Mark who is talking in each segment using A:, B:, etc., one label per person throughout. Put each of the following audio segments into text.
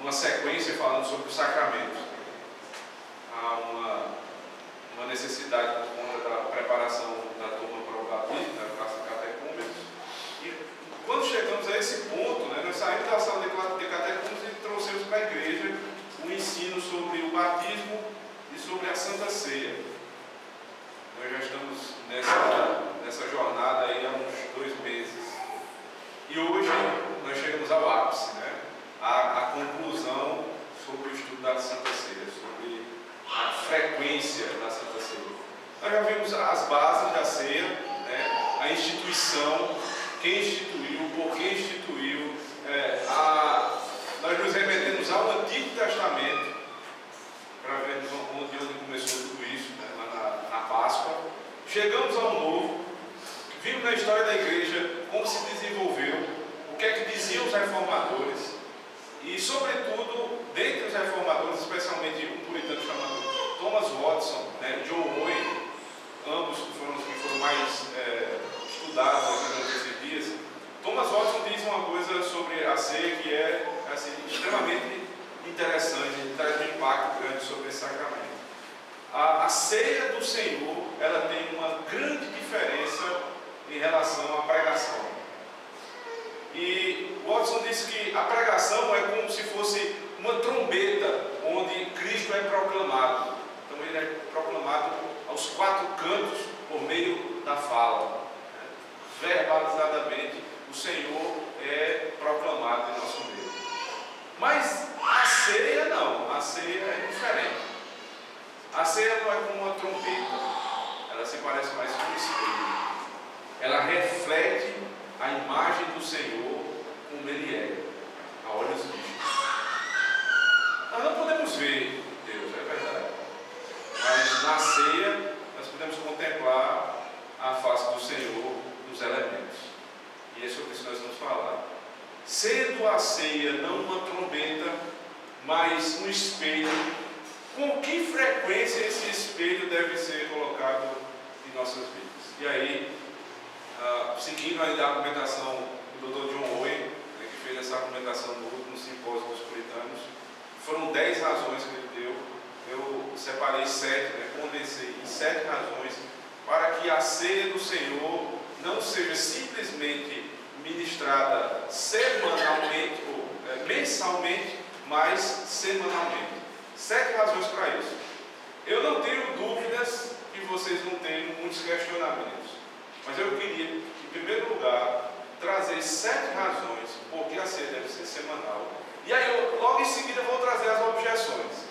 A: uma sequência falando sobre os sacramentos. Há uma necessidade por conta da preparação da turma para o batismo, da classe de catecúmenos. E quando chegamos a esse ponto, né, nós saímos da sala de catecúmenos e trouxemos para a igreja um ensino sobre o batismo e sobre a Santa Ceia. Nós já estamos nessa jornada aí há uns 2 meses. E hoje nós chegamos ao ápice, né? A conclusão sobre o estudo da Santa Ceia, sobre a frequência da Santa Ceia. Nós já vimos as bases da ceia, né? A instituição, quem instituiu, por que instituiu. Nós nos remetemos ao Antigo Testamento para ver de onde começou tudo isso, né? Lá na Páscoa. Chegamos ao Novo, vimos na história da igreja como se desenvolveu, o que é que diziam os reformadores e, sobretudo, dentre os reformadores, especialmente um puritano chamado Thomas Watson, né, John Owen, ambos foram os que foram mais estudados durante esses dias. Thomas Watson diz uma coisa sobre a ceia que é assim, extremamente interessante, traz um impacto grande sobre esse sacramento. A ceia do Senhor, ela tem uma grande diferença em relação à pregação. E Watson disse que a pregação é como se fosse uma trombeta onde Cristo é proclamado. Então ele é proclamado aos 4 cantos por meio da fala. Verbalizadamente, o Senhor é proclamado em nosso meio. Mas a ceia não, a ceia é diferente. A ceia não é como uma trombeta, ela se parece mais com um espelho. Ela reflete a imagem do Senhor como Ele é, a olhos vistos. Nós não podemos ver Deus, é verdade. Mas na ceia nós podemos contemplar a face do Senhor nos elementos. E é sobre isso que nós vamos falar. Sendo a ceia não uma trombeta, mas um espelho, com que frequência esse espelho deve ser colocado em nossas vidas? E aí, seguindo ainda a argumentação do Dr. John Owen, né, que fez essa argumentação no último simpósio dos puritanos, foram 10 razões que ele deu. Eu separei 7, né, condensei em 7 razões para que a ceia do Senhor não seja simplesmente ministrada semanalmente ou mensalmente, mas semanalmente. 7 razões para isso. Eu não tenho dúvidas que vocês não tenham muitos questionamentos, mas eu queria, em primeiro lugar, trazer 7 razões por que a ceia deve ser semanal. E aí, logo em seguida, vou trazer as objeções.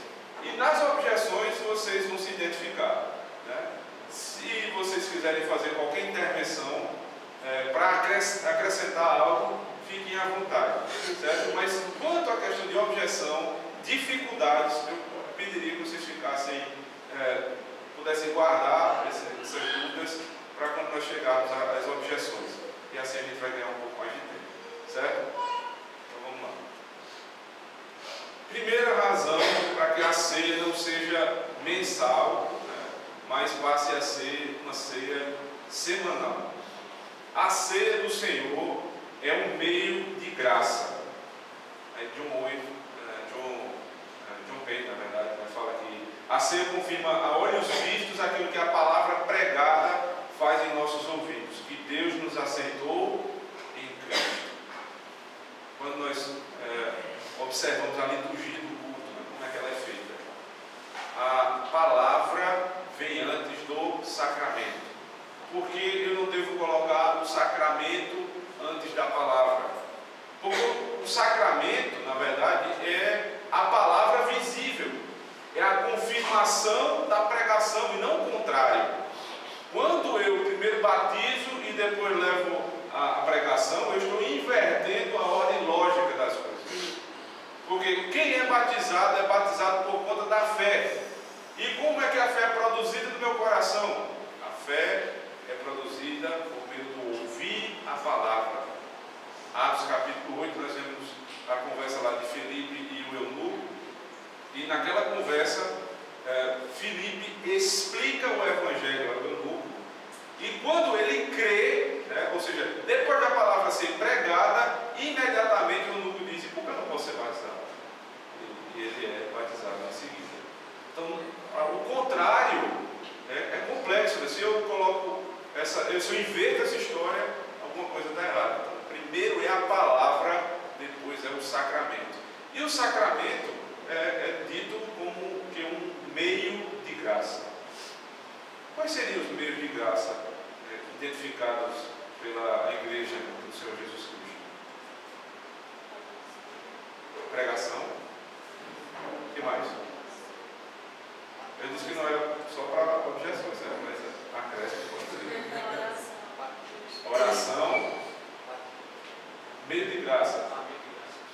A: E nas objeções, vocês vão se identificar, né? Se vocês quiserem fazer qualquer intervenção para acrescentar algo, fiquem à vontade, certo? Mas quanto à questão de objeção, dificuldades, eu pediria que vocês pudessem guardar essas dúvidas para quando nós chegarmos às objeções. E assim a gente vai ganhar um pouco mais de tempo, certo? Então vamos lá. Primeira razão para que a ceia não seja mensal, né, mas passe a ser uma ceia semanal. A ceia do Senhor é um meio de graça. John Payne, na verdade, fala que a ceia confirma a olhos vistos aquilo que a palavra pregada faz em nossos ouvidos, que Deus nos aceitou em Cristo. Quando nós observamos a liturgia do culto, né, como é que ela é feita, a palavra vem antes do sacramento. Porque eu não devo colocar o sacramento antes da palavra? Porque o sacramento, na verdade, é a palavra visível, é a confirmação da pregação e não o contrário. Quando eu primeiro batizo e depois levo a pregação, eu estou invertendo a ordem lógica das coisas. Porque quem é batizado por conta da fé. E como é que a fé é produzida no meu coração? A fé é produzida por meio do ouvir a palavra. Atos capítulo 8, nós vemos a conversa lá de Filipe e o eunuco. E naquela conversa, Filipe explica o evangelho ao eunuco. E quando ele crê, né, ou seja, depois da palavra ser pregada, imediatamente o eunuco diz: por que eu não posso ser batizado? se eu inverto essa história, alguma coisa está errada. Então, primeiro é a palavra, depois é o sacramento. E o sacramento é dito como que um meio de graça. Quais seriam os meios de graça identificados pela Igreja do Senhor Jesus Cristo? Pregação. O que mais? Eu disse que não é só para objeções, mas acresce. Oração, meio de graça,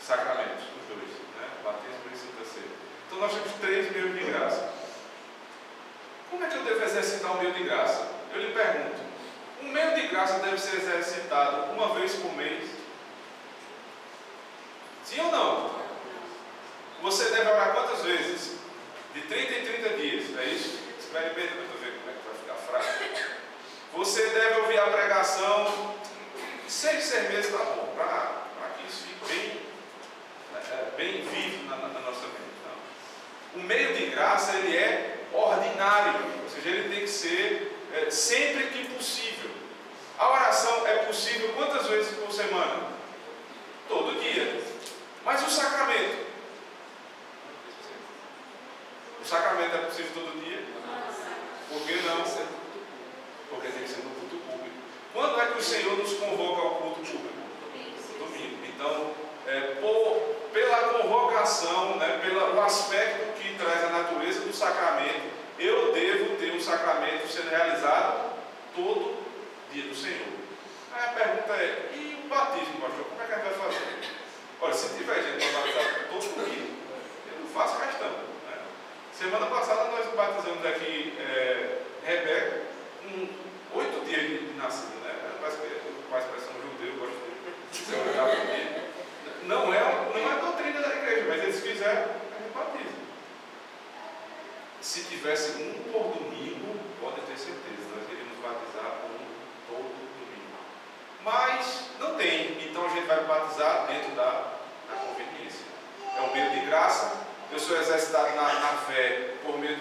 A: sacramentos, os dois, né? Batismo e Santa Ceia. Então nós temos 3 meios de graça. Como é que eu devo exercitar o meio de graça? Eu lhe pergunto, um meio de graça deve ser exercitado uma vez por mês? Sim ou não? Você deve orar quantas vezes? De 30 em 30 dias, é isso? Espere bem, depois eu ver como é que vai ficar fraco. Você deve ouvir a pregação 6 meses, está bom, para que isso fique bem vivo na nossa mente. Não. O meio de graça, ele é ordinário, ou seja, ele tem que ser sempre que possível. A oração é possível quantas vezes por semana? Todo dia. Mas o sacramento? O sacramento é possível todo dia? Por que não? Porque tem que ser no culto público. Quando é que o Senhor nos convoca ao culto público? Domingo. Então, pela convocação, pelo aspecto que traz a natureza do sacramento, eu devo ter um sacramento sendo realizado todo dia do Senhor. Aí a pergunta é, e o batismo, pastor? Como é que a gente vai fazer? Olha, se tiver gente para batizar todo domingo, eu não faço questão. Né? Semana passada nós batizamos aqui Rebeca com 8 dias de nascida, né? Parece que o pai parece um judeu, gosta de olhar para ele. Não é doutrina da igreja, mas eles fizeram, a gente batiza. Se tivesse um por domingo, pode ter certeza, nós iríamos batizar todo domingo. Mas não tem, então a gente vai batizar dentro da conveniência. É um meio de graça. Eu sou exercitado na fé por meio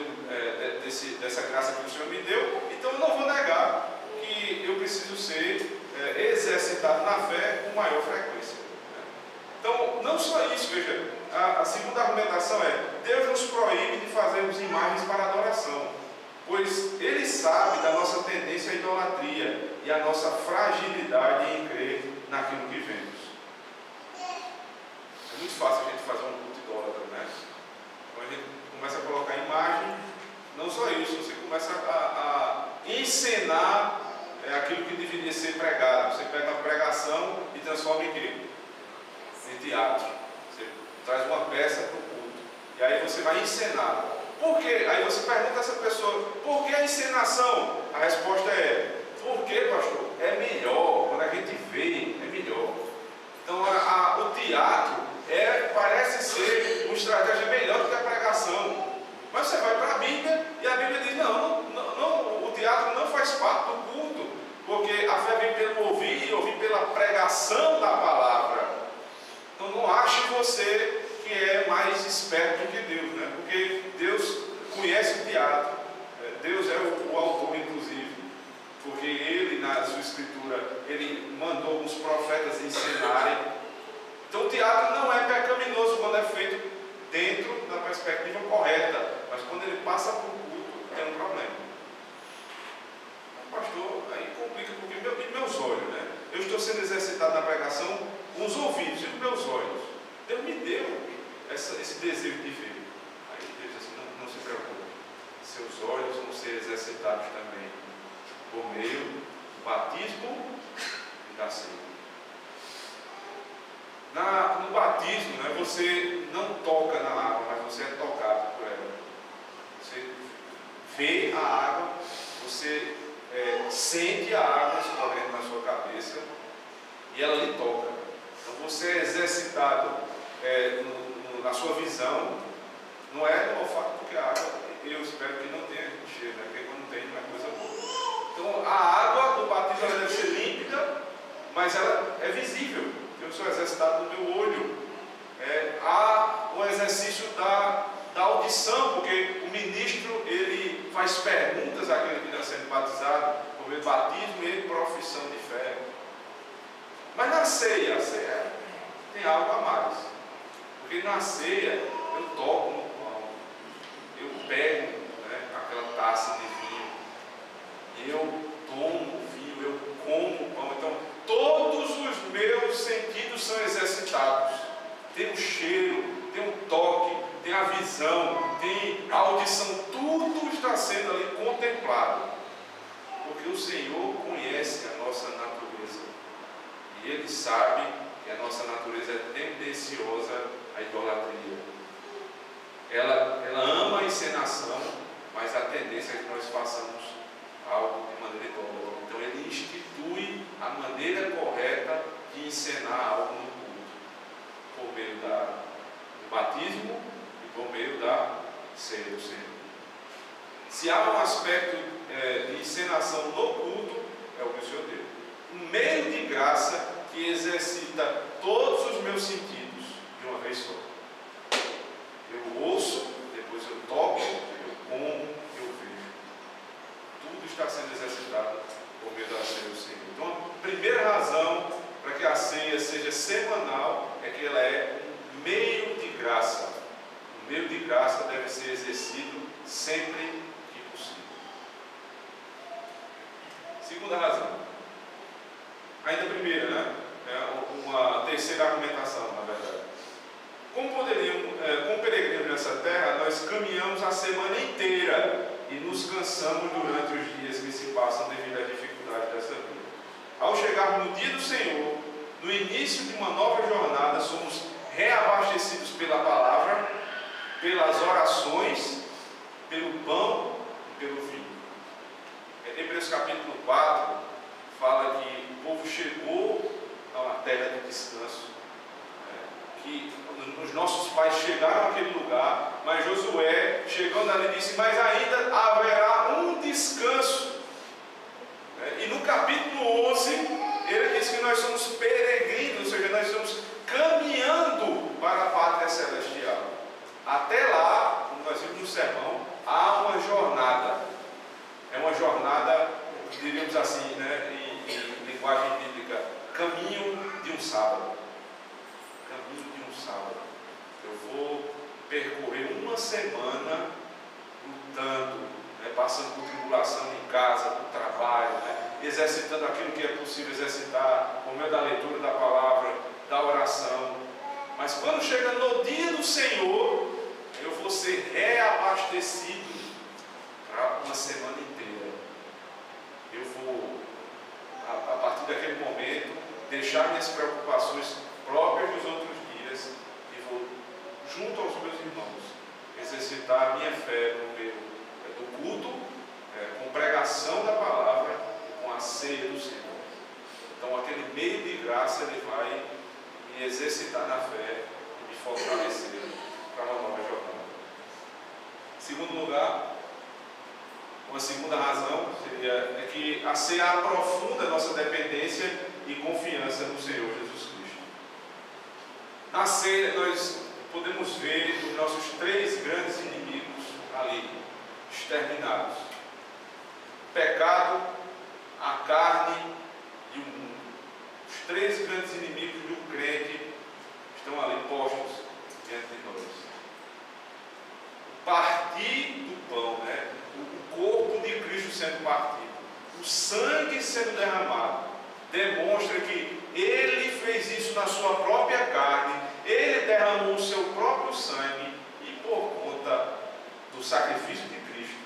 A: dessa graça que o Senhor me deu, então eu não vou negar que eu preciso ser exercitado na fé com maior frequência. Então, não só isso, veja, a segunda argumentação é: Deus nos proíbe de fazermos imagens para adoração, pois Ele sabe da nossa tendência à idolatria e a nossa fragilidade em crer naquilo que vemos. É muito fácil a gente fazer um culto idólatra, né? Então a gente começa a colocar imagem, não só isso, você começa a encenar aquilo que deveria ser pregado. Você pega uma pregação e transforma em quê? Em teatro. Você traz uma peça para o culto. E aí você vai encenar. Por quê? Aí você pergunta a essa pessoa, por que a encenação? A resposta é, por quê, pastor? É melhor, quando a gente vê, é melhor. Então o teatro parece ser uma estratégia melhor do que a pregação. Mas você vai para a Bíblia e a Bíblia diz, não, o teatro não faz parte do culto, porque a fé vem pelo ouvir e ouvir pela pregação da palavra. Então não ache você que é mais esperto do que Deus, né? Porque Deus conhece o teatro. Deus é o autor, inclusive, porque Ele, na sua escritura, Ele mandou alguns profetas ensinarem. Então o teatro não é pecaminoso quando é feito dentro da perspectiva correta, mas quando ele passa por culto, tem um problema. Pastor, aí complica, porque meus olhos, né? Eu estou sendo exercitado na pregação com os ouvidos e os meus olhos. Deus me deu esse desejo de ver. Aí Deus diz assim, não se preocupe, seus olhos vão ser exercitados também por meio do batismo e da ceia. No batismo, né, você não toca na água, mas você é tocado por ela. Você vê a água, você sente a água escorrendo na sua cabeça e ela lhe toca. Então você é exercitado na sua visão, não é no olfato, porque a água, eu espero que não tenha cheiro, né, porque quando tem não é coisa boa. Então a água do batismo ela deve ser límpida, mas ela é visível. Eu sou exercitado no meu olho. Há o exercício da audição, porque o ministro ele faz perguntas àquele que está sendo batizado, por meio do batismo e profissão de fé. Mas na ceia, a ceia tem algo a mais. Porque na ceia eu toco no pão, eu pego, né, aquela taça de vinho, e eu tomo o vinho, eu como o pão. Então todos os meus sentidos são exercitados. Tem o cheiro, tem o toque, tem a visão, tem a audição, tudo está sendo ali contemplado. Porque o Senhor conhece a nossa natureza. E Ele sabe que a nossa natureza é tendenciosa à idolatria. Ela ama a encenação, mas a tendência é que nós façamos algo de maneira idólatra. Então Ele institui a maneira correta de encenar algo no culto, por meio do batismo e por meio da ceia do Senhor. Se há um aspecto de encenação no culto, é o que o Senhor deu. Um meio de graça que exercita todos os meus sentidos de uma vez só. Eu ouço, depois eu toco, eu como, eu vejo. Tudo está sendo exercitado por meio da ceia do Senhor. Então, a primeira razão para que a ceia seja semanal é que ela é um meio de graça. O meio de graça deve ser exercido sempre que possível. Segunda razão. Ainda a primeira, né? É uma terceira argumentação, na verdade. Como peregrinos nessa terra, nós caminhamos a semana inteira e nos cansamos durante os dias que se passam devido às dificuldades dessa vida. Ao chegarmos no dia do Senhor, no início de uma nova jornada, somos reabastecidos pela palavra, pelas orações, pelo pão e pelo vinho. Em Hebreus capítulo 4, fala que o povo chegou a uma terra de descanso, que os nossos pais chegaram àquele lugar, mas Josué, chegando ali, disse: mas ainda haverá um descanso. E no capítulo 11, ele diz que nós somos peregrinos, ou seja, nós estamos caminhando para a pátria celestial. Até lá, como nós vimos no sermão, há uma jornada. É uma jornada, diríamos assim, né, em linguagem bíblica, caminho de um sábado. Caminho de um sábado. Eu vou percorrer uma semana lutando, né, passando por tribulação em casa, por trabalho, né, exercitando aquilo que é possível exercitar, por meio da leitura da palavra, da oração. Mas quando chega no dia do Senhor, eu vou ser reabastecido para uma semana inteira. Eu vou, a partir daquele momento, deixar minhas preocupações próprias dos outros dias e vou, junto aos meus irmãos, exercitar a minha fé no meio do culto, com pregação da palavra e com a ceia do Senhor. Então, aquele meio de graça, ele vai me exercitar na fé e me fortalecer para uma nova jornada. Segundo lugar, uma segunda razão seria que a ceia aprofunda a nossa dependência e confiança no Senhor Jesus Cristo. Na ceia nós podemos ver os nossos três grandes inimigos ali, exterminados: o pecado, a carne e o mundo. Os três grandes inimigos do crente estão ali postos diante de nós. O partir do pão, né? O corpo de Cristo sendo partido, o sangue sendo derramado, demonstra que Ele fez isso na sua própria carne, Ele derramou o seu próprio sangue, e por conta do sacrifício de Cristo,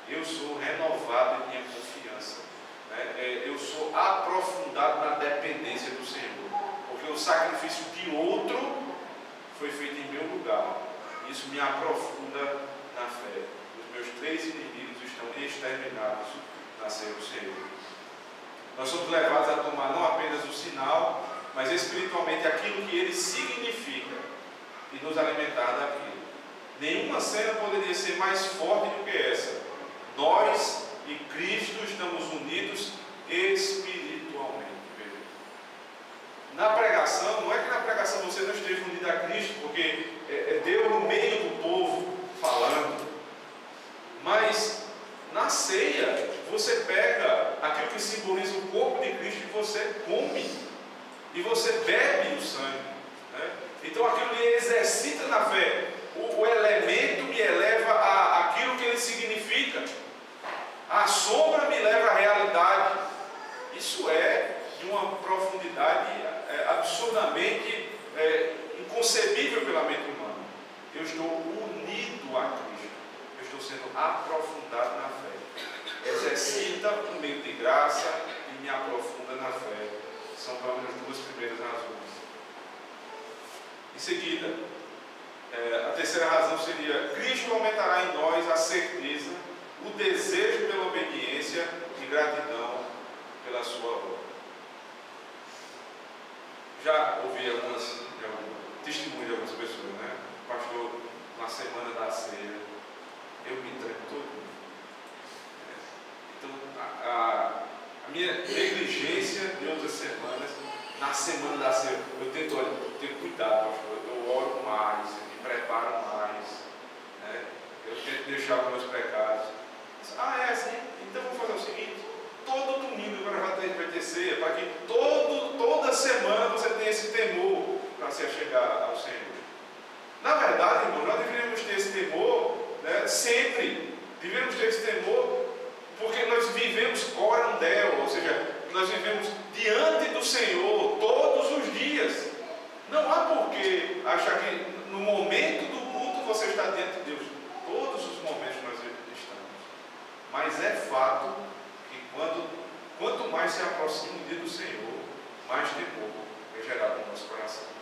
A: eu sou renovado em minha confiança, né? Eu sou aprofundado na dependência do Senhor, porque o sacrifício de outro foi feito em meu lugar. Isso me aprofunda na fé. Os meus três inimigos estão exterminados na ceia do Senhor. Nós somos levados a tomar não apenas o sinal, mas espiritualmente aquilo que ele significa e nos alimentar daquilo. Nenhuma cena poderia ser mais forte do que essa. Nós e Cristo estamos unidos espiritualmente. Na pregação, não é que na pregação você não esteja unido a Cristo, porque é Deus no meio do povo falando, mas e você bebe o sangue. Né? Então aquilo lhe exercita na fé. O elemento me eleva àquilo que ele significa. A sombra me leva à realidade. Isso é de uma profundidade absurdamente inconcebível pela mente humana. Eu estou unido a Cristo. Eu estou sendo aprofundado na fé. Exercita o meio de graça e me aprofunda na fé. São pelo menos duas primeiras razões. Em seguida, a terceira razão seria: Cristo aumentará em nós a certeza, o desejo pela obediência e gratidão pela sua obra. Já ouvi testemunhos de algumas pessoas, né? Pastor, na semana da ceia, eu me entrego todo. Então, a minha negligência de outras semanas, na semana da ceia, eu tento, ter cuidado, pastor. Eu oro mais, eu me preparo mais, né? Eu tento deixar os meus pecados. É assim? Então vou fazer o seguinte: todo domingo agora vai ter ceia, para que toda semana você tenha esse temor para se achegar ao Senhor. Na verdade, irmão, nós deveríamos ter esse temor, né, sempre. Deveríamos ter esse temor porque nós vivemos coram Deo, ou seja, nós vivemos diante do Senhor todos os dias. Não há por que achar que no momento do culto você está diante de Deus. Todos os momentos nós estamos. Mas é fato que quanto mais se aproxima o dia do Senhor, mais temor é gerado no nosso coração.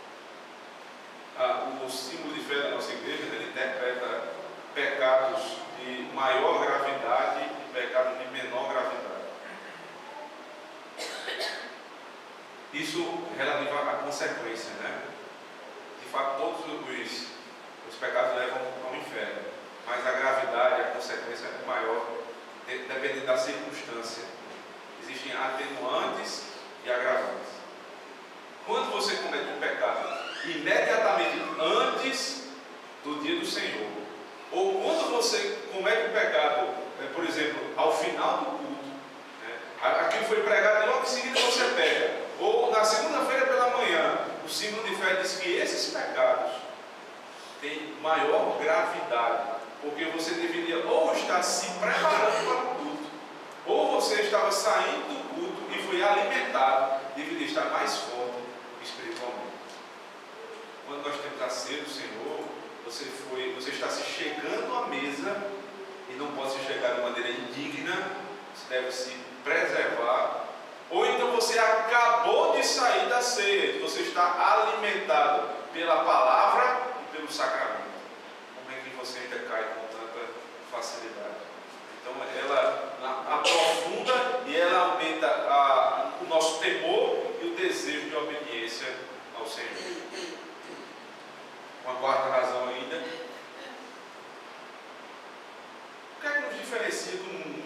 A: O símbolo de fé da nossa igreja, ele interpreta pecados de maior gravidade e pecados de menor gravidade. Isso relativo à consequência, né? De fato, todos os pecados levam ao inferno, mas a gravidade, a consequência é maior, dependendo da circunstância. Existem atenuantes e agravantes. Quando você comete um pecado imediatamente antes do dia do Senhor, ou quando você comete um pecado, por exemplo, ao final do culto, né, aquilo foi pregado e logo em seguida você peca, ou na segunda-feira pela manhã, o símbolo de fé diz que esses pecados têm maior gravidade, porque você deveria ou estar se preparando para o culto, ou você estava saindo do culto e foi alimentado, deveria estar mais forte espiritualmente. Quando nós temos a ceia do Senhor, você está se chegando à mesa e não pode se chegar de maneira indigna, você deve se preservar. Ou então você acabou de sair da ceia, você está alimentado pela palavra e pelo sacramento. Como é que você ainda cai com tanta facilidade? Então ela aprofunda e ela aumenta o nosso temor e o desejo de obediência ao Senhor. Uma quarta razão ainda: o que é que nos diferencia do mundo?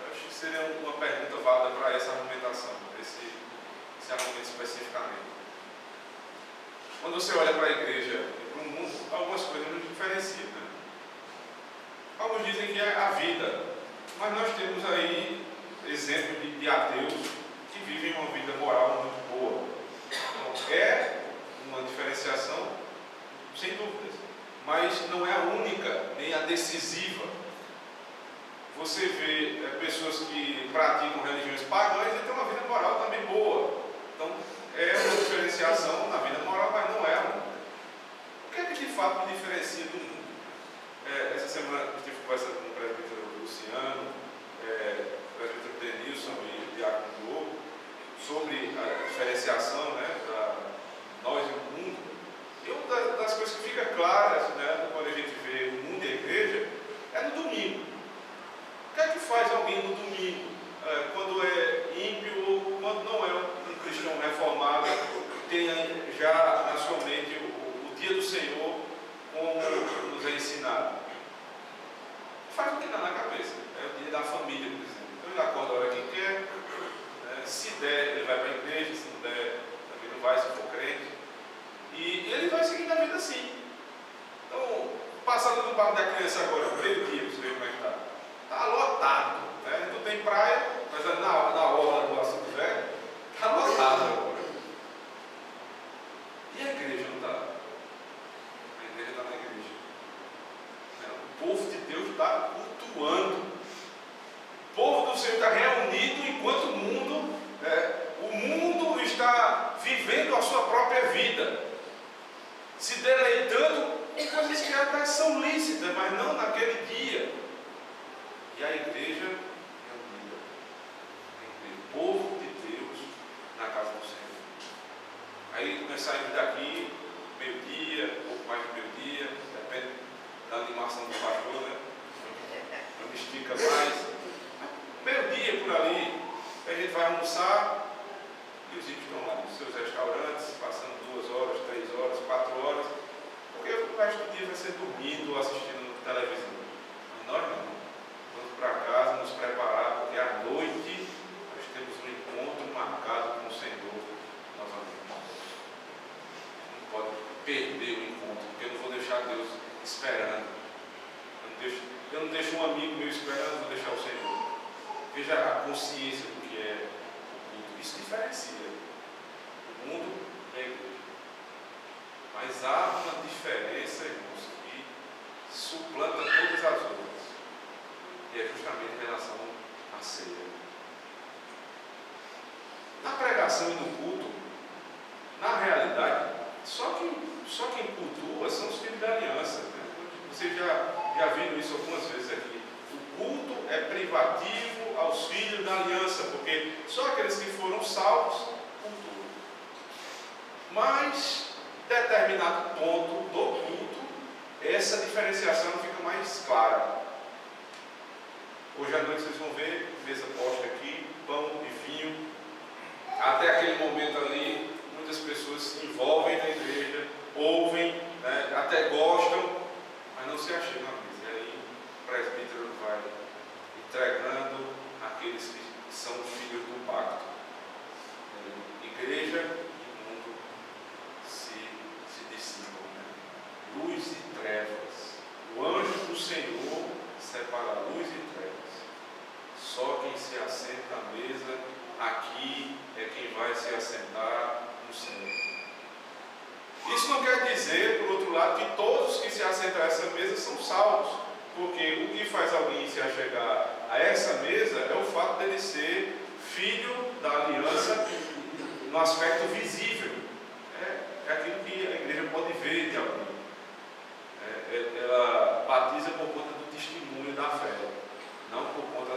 A: Eu acho que seria uma pergunta válida para essa argumentação, esse argumento especificamente. Quando você olha para a igreja e para o mundo, algumas coisas nos diferenciam, né? Alguns dizem que é a vida, mas nós temos aí exemplos de ateus que vivem uma vida moral muito boa. Então, é uma diferenciação, sem dúvidas, mas não é a única, nem a decisiva. Você vê pessoas que praticam religiões pagãs e têm uma vida moral também boa. Então, é uma diferenciação na vida moral, mas não é a única. O que é que de fato me diferencia do mundo? Essa semana eu tive conversando com o presbítero Luciano, o presbítero Denilson e o diácono Diogo, sobre a diferenciação, né, da nós e o mundo. E uma das coisas que fica claras, né, quando a gente vê o mundo e a igreja, é no domingo. O que é que faz alguém no domingo, quando é ímpio ou quando não é um cristão reformado, tenha já na sua mente o dia do Senhor como nos é ensinado? Faz o que dá na cabeça. É o dia da família, por exemplo. Então ele acorda a hora que quer, se der ele vai para a igreja, se não der também não vai, se for crente. E ele vai seguindo a vida assim. Então, passando no barco da criança agora, meio-dia, você vê como é que está. Está lotado, né? Não tem praia, mas na orla do Assunto Velho, está lotado agora. está cultuando. O povo do Senhor está reunido enquanto o mundo está vivendo a sua própria vida, se deleitando em coisas que até são lícitas, mas não naquele dia. E a igreja reunida, o povo de Deus na casa do Senhor. Aí saímos daqui, meio-dia, pouco mais de meio-dia, depende da animação do pastor, né? Não estica mais. Meio-dia por ali, a gente vai almoçar e os ímpios estão lá nos seus restaurantes, passando 2 horas, 3 horas, 4 horas, porque o resto do dia vai ser dormindo ou assistindo televisão. Mas nós não. Vamos para casa, nos preparar, porque à noite nós temos um encontro marcado com o Senhor novamente. Não pode perder o encontro, porque eu não vou deixar Deus esperando. Eu não deixo um amigo meu esperando, vou deixar o Senhor. Veja a consciência do que é o culto. Isso diferencia o mundo da igreja. Mas há uma diferença, irmãos, que suplanta todas as outras. E é justamente em relação à ceia. Na pregação e no culto, na realidade, só quem cultua são os filhos da aliança. Né? Vocês já viram isso algumas vezes aqui. O culto é privativo aos filhos da aliança, porque só aqueles que foram salvos cultuam. Mas, em determinado ponto do culto, essa diferenciação fica mais clara. Hoje à noite vocês vão ver, mesa posta aqui, pão e vinho. Até aquele momento ali, muitas pessoas se envolvem na igreja, ouvem, né, até gostam, mas não se achegam à mesa. E aí o presbítero vai entregando aqueles que são filhos do pacto. Igreja e mundo se dissipam. Né? Luz e trevas. O anjo do Senhor separa luz e trevas. Só quem se assenta à mesa aqui é quem vai se assentar no céu. Isso não quer dizer, por outro lado, que todos que se assentam a essa mesa são salvos, porque o que faz alguém se achegar a essa mesa é o fato dele ser filho da aliança no aspecto visível. É aquilo que a igreja pode ver de alguém. Ela batiza por conta do testemunho da fé, não por conta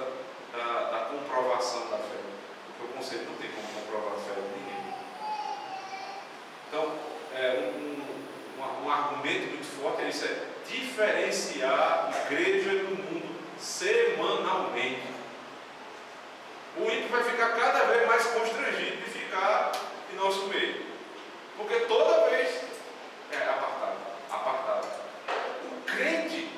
A: da comprovação da fé, porque o conceito não tem como comprovar a fé de ninguém. Então, um argumento muito forte é isso, é diferenciar a igreja do mundo semanalmente. O ímpio vai ficar cada vez mais constrangido de ficar em nosso meio, porque toda vez é apartado. O crente,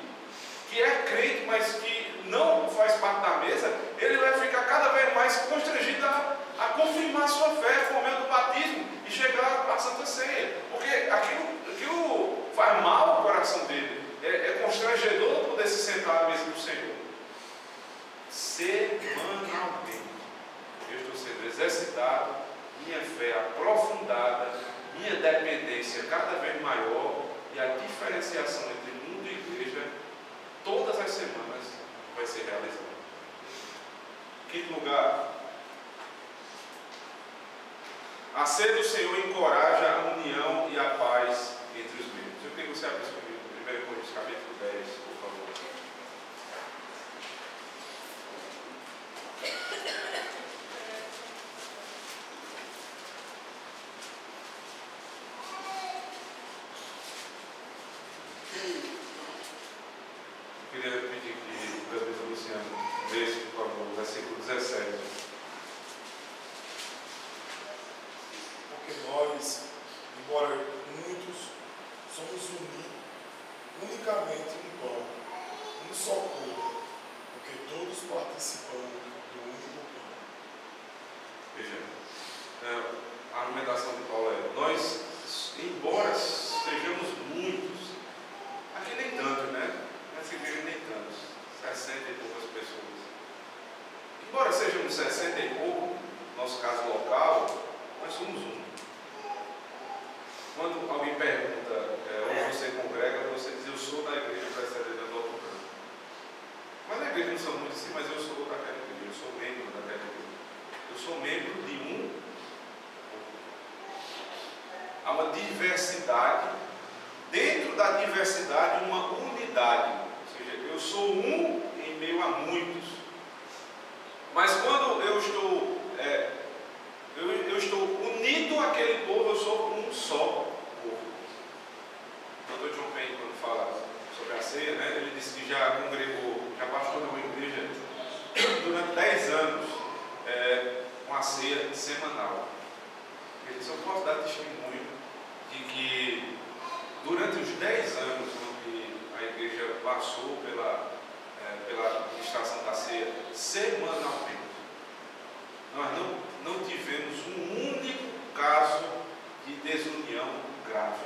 A: que é crente, mas que não faz parte da mesa, ele vai ficar cada vez mais constrangido a confirmar sua fé por meio do batismo e chegar à Santa Ceia, porque aquilo faz mal ao coração dele. É constrangedor não poder se sentar à mesa do Senhor. Semanalmente eu estou sendo exercitado, minha fé aprofundada, minha dependência cada vez maior, e a diferenciação entre mundo e igreja todas as semanas vai ser realizada. Quinto lugar, a ceia do Senhor encoraja a união e a paz entre os membros. Eu queria que você abrisse comigo 1 Coríntios capítulo 10, por favor. Eu queria pedir que o presbítero Luciano lesse, por favor, o versículo 17.
B: Porque nós, embora muitos, somos unicamente um pão, um só corpo, porque todos participamos do único pão.
A: Veja, a argumentação de Paulo é: nós, embora sejamos muitos, aqui nem tanto, né? Nessa igreja nem tantos, 60 e poucas pessoas. Embora sejamos 60 e pouco, no nosso caso local, nós somos um. Quando alguém pergunta onde você congrega, você diz: eu sou da igreja presbiteriana do Alto Branco. pensam muito assim, mas eu sou daquela igreja, eu sou membro daquela igreja. Eu sou membro de um. Há uma diversidade, dentro da diversidade, uma unidade. Ou seja, eu sou um em meio a muitos. Mas quando eu estou unido àquele povo, eu sou um só povo. O Dr. John Payne, quando fala sobre a ceia, né, ele disse que já congregou, já pastoreou uma igreja durante 10 anos, uma ceia semanal. Ele disse: eu posso dar testemunho de que durante os 10 anos que a igreja passou pela administração da ceia semanalmente, nós não tivemos um único caso de desunião grave.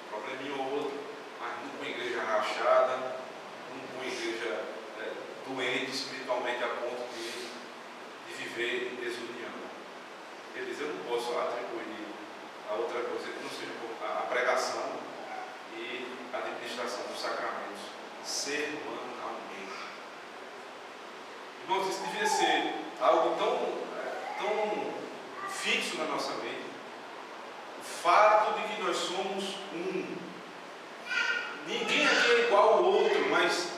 A: Probleminha ou outro, mas nunca uma igreja rachada, nunca uma igreja doente espiritualmente a ponto de viver em desunião. Ele diz: eu não posso atribuir a outra coisa que não seja a pregação e a administração dos sacramentos semanalmente. Irmãos, isso devia ser algo tão fixo na nossa mente. O fato de que nós somos um. Ninguém aqui é igual ao outro, mas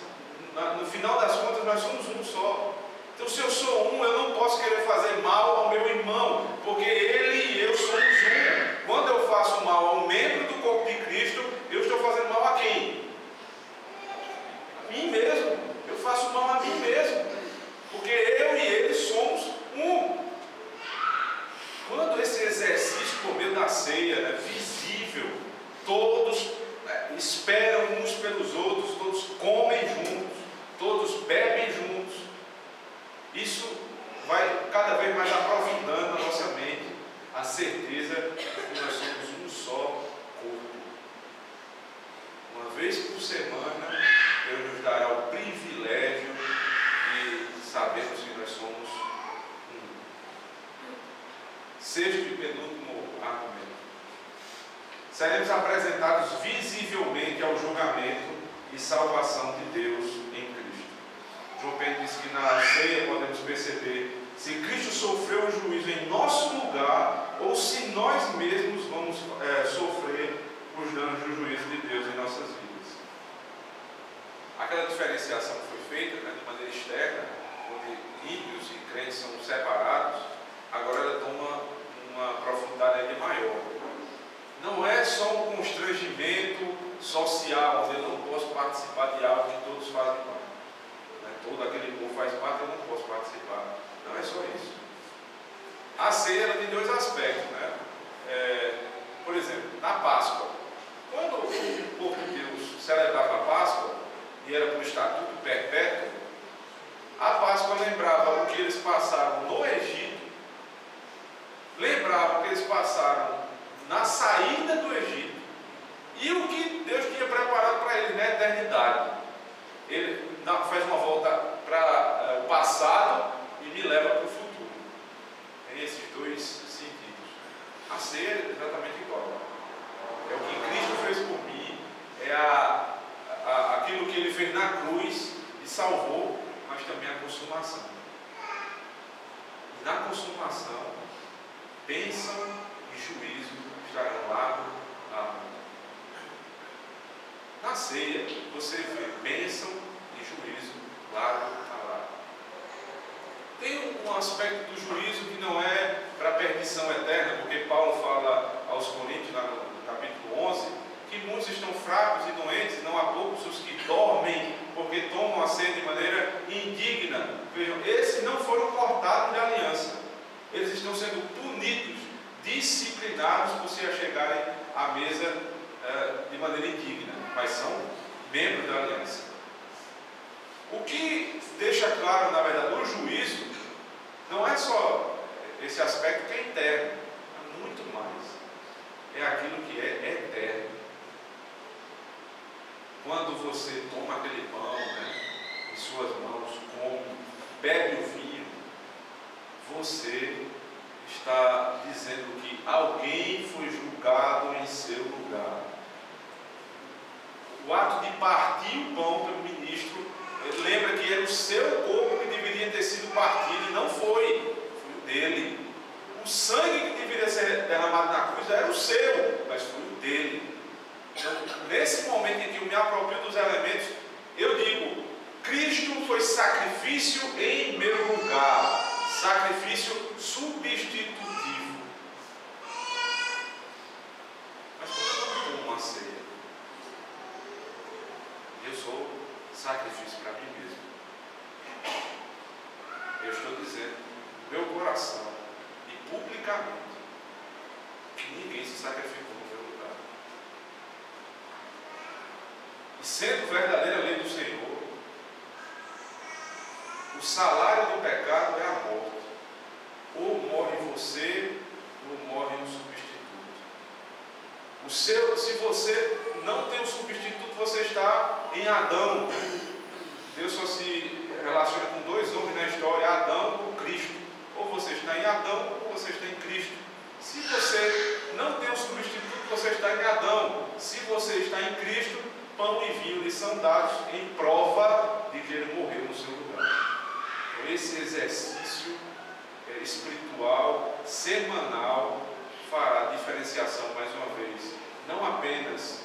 A: no final das contas nós somos um só. Então, se eu sou um, eu não posso querer fazer mal ao meu irmão, porque ele e eu somos um. Quando eu faço mal a um membro do corpo de Cristo, eu estou fazendo mal a quem? A mim mesmo. Eu faço mal a mim mesmo, porque eu e ele somos um. Quando esse exercício por meio da ceia é visível, todos esperam uns pelos outros, todos comem juntos, todos bebem juntos, isso vai cada vez mais aprofundando na nossa mente a certeza de que nós somos um só corpo. Uma vez por semana, Deus nos dará o privilégio de sabermos que nós somos um. Sexto e penúltimo argumento. Seremos apresentados visivelmente ao julgamento e salvação de Deus em Cristo. João Pedro diz que na ceia podemos perceber se Cristo sofreu o juízo em nosso lugar ou se nós mesmos vamos sofrer os danos do juízo de Deus em nossas vidas. Aquela diferenciação que foi feita, né, de maneira externa, onde ímpios e crentes são separados, agora ela toma uma profundidade ainda maior. Não é só um constrangimento social, onde eu não posso participar de algo que todos fazem parte. Todo aquele povo faz parte, eu não posso participar. Não é só isso. A ceia tem dois aspectos, né? Por exemplo, na Páscoa, quando o povo de Deus celebrava a Páscoa, e era por estatuto perpétuo, a Páscoa lembrava o que eles passaram no Egito, lembrava o que eles passaram na saída do Egito, e o que Deus tinha preparado para eles na eternidade. Ele faz uma volta para o passado e me leva para o futuro. Tem esses dois sentidos. A ceia é exatamente igual. É o que Cristo fez por mim, aquilo que Ele fez na cruz e salvou, mas também a consumação. E na consumação, bênção e juízo estarão lado a lado. Na ceia, você vê bênção e juízo lado a lado. Tem um aspecto do juízo que não é para a perdição eterna, porque Paulo fala aos Coríntios, no capítulo 11, que muitos estão fracos e doentes, não há poucos os que dormem, porque tomam a ceia de maneira indigna. Vejam, esses não foram cortados de aliança. Eles estão sendo punidos, disciplinados por se achegarem à mesa de maneira indigna, mas são membros da aliança. O que deixa claro, na verdade, o juízo não é só esse aspecto que é interno, é muito mais. É aquilo que é eterno. Quando você toma aquele pão, né, em suas mãos, come, bebe o vinho, você está dizendo que alguém foi julgado em seu lugar. O ato de partir o pão pelo ministro Ele lembra que era o seu corpo que deveria ter sido partido e não foi o dele. O sangue que deveria ser derramado na cruz era o seu, mas foi o dele. Então, nesse momento em que eu me aproprio dos elementos, eu digo: Cristo foi sacrifício em meu lugar, sacrifício substitutivo. Mas quando eu não tomo uma ceia, eu sou sacrifício para mim mesmo. Eu estou dizendo no meu coração e publicamente que ninguém se sacrificou no meu lugar. E sendo verdadeira lei do Senhor, o salário do pecado é a morte. Ou morre você, ou morre um substituto. Se você não tem um substituto, você está em Adão. Deus só se relaciona com dois homens na história, Adão ou Cristo. Ou você está em Adão, ou você está em Cristo. Se você não tem um substituto, você está em Adão. Se você está em Cristo, pão e vinho lhe são dados em prova de que ele morreu no seu lugar. Então, esse exercício espiritual, semanal, fará diferenciação, mais uma vez, não apenas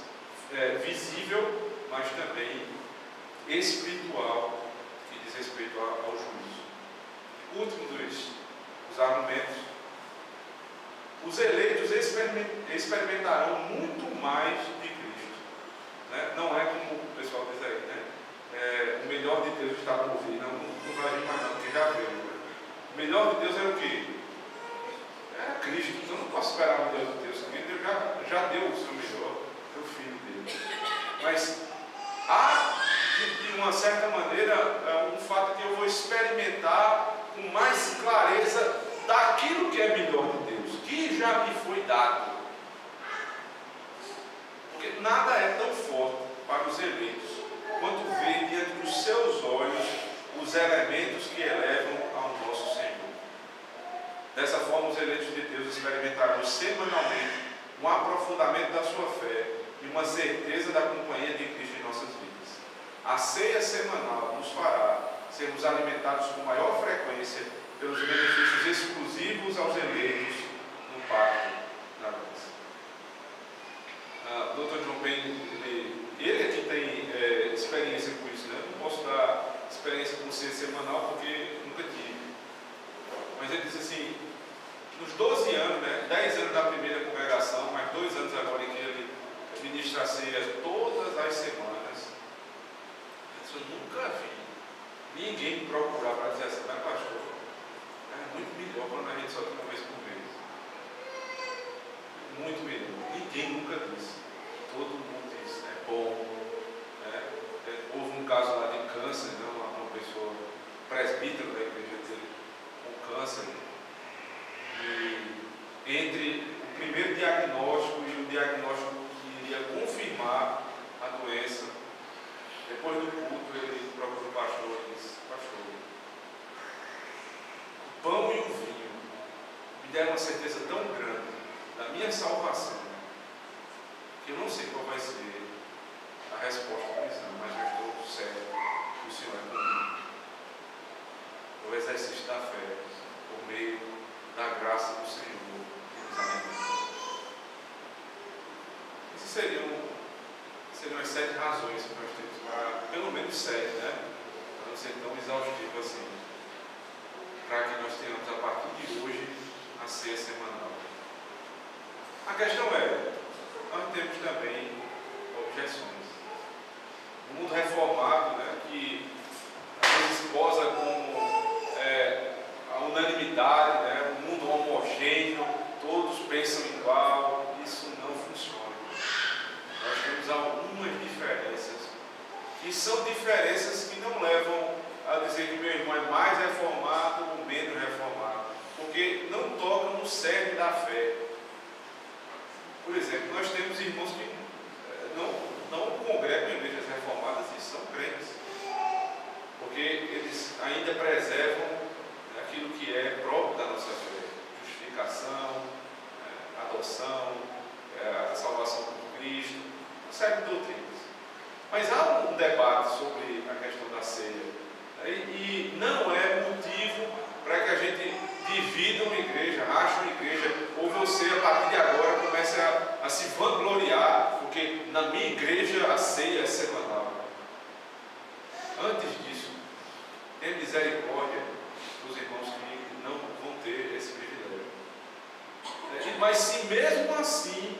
A: visível, mas também espiritual, que diz respeito ao juízo. Último dos argumentos: os eleitos experimentarão muito mais de Cristo. Né? Não é como o pessoal diz aí, né? O melhor de Deus está por vir. Não vai vir mais não, porque já veio. Né? O melhor de Deus é o quê? É Cristo. Então eu não posso esperar o melhor de Deus, porque Deus já deu o seu melhor, o filho dele. Mas há, de uma certa maneira, um fato que eu vou experimentar com mais clareza daquilo que é melhor de Deus, que já me foi dado. Porque nada é tão forte para os eleitos quanto ver diante dos seus olhos os elementos que elevam ao nosso Senhor. Dessa forma, os eleitos de Deus experimentarão semanalmente um aprofundamento da sua fé e uma certeza da companhia de Cristo em nossas vidas. A ceia semanal nos fará sermos alimentados com maior frequência pelos benefícios exclusivos aos eleitos no pacto da graça. Dr. John Payne, ele aqui tem experiência com isso, né? Eu não posso dar experiência com ceia semanal porque nunca tive. Mas ele diz assim: nos 12 anos, né, 10 anos da primeira congregação, mais 2 anos agora em que ele ministra a ceia todas as semanas, eu nunca vi ninguém me procurar para dizer assim: mas pastor, é muito melhor quando a gente só tem uma vez por mês. Muito melhor. Ninguém nunca disse. Todo mundo diz: é bom. Né? Houve um caso lá de câncer, né? uma pessoa presbítero da igreja dele com câncer. E entre o primeiro diagnóstico e o diagnóstico que iria confirmar a doença, depois do culto ele procurou o pastor e disse: pastor, o pão e o vinho me deram uma certeza tão grande da minha salvação que eu não sei qual vai ser a resposta do exame, mas eu estou certo que o Senhor é comigo. O exercício da fé por meio da graça do Senhor que nos alimenta. Essas seriam as 7 razões que nós temos para, pelo menos 7, né? Para não ser tão exaustivo assim, para que nós tenhamos a partir de hoje a ceia semanal. A questão é, nós temos também objeções. O mundo reformado, né, que às vezes posa como a unanimidade, né, um mundo homogêneo, todos pensam igual, isso não funciona. Nós temos algumas diferenças, que são diferenças que não levam a dizer que meu irmão é mais reformado ou menos reformado, porque não tocam no cerne da fé. Por exemplo, nós temos irmãos que não congregam em igrejas reformadas e são crentes, porque eles ainda preservam aquilo que é próprio da nossa fé: justificação, adoção, a salvação por Cristo, uma série de doutrinas. Mas há um debate sobre a questão da ceia. E não é motivo para que a gente divida uma igreja, rache uma igreja, ou você, a partir de agora, comece a se vangloriar, porque na minha igreja a ceia é semanal. Antes disso, tenha misericórdia dos irmãos que não vão ter esse privilégio. Mas se mesmo assim,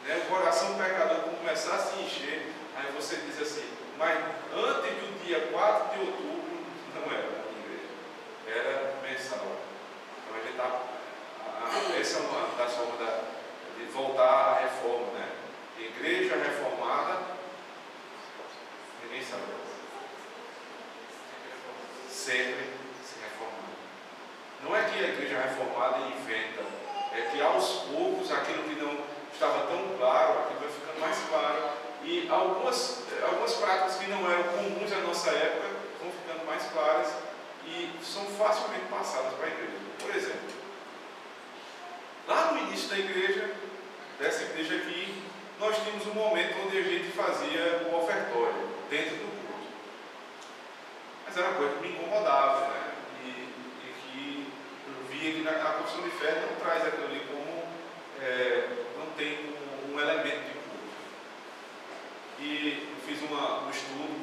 A: né, o coração pecador começar a se encher, aí você diz assim, mas antes do dia 4 de outubro não era na igreja, era mensal. Então a gente está. Essa é uma das formas de voltar à reforma, né? Igreja reformada, ninguém sabe. Sempre se reformando. Não é que a igreja reformada inventa, é que aos poucos aquilo que não estava tão claro, aquilo vai ficando mais claro. E algumas práticas que não eram comuns à nossa época vão ficando mais claras e são facilmente passadas para a igreja. Por exemplo, lá no início da igreja, dessa igreja aqui, nós tínhamos um momento onde a gente fazia o ofertório dentro do culto. Mas era uma coisa que me incomodava, né? E que eu via que a confissão de fé não traz aquilo ali como, não tem um elemento de culto. E eu fiz um estudo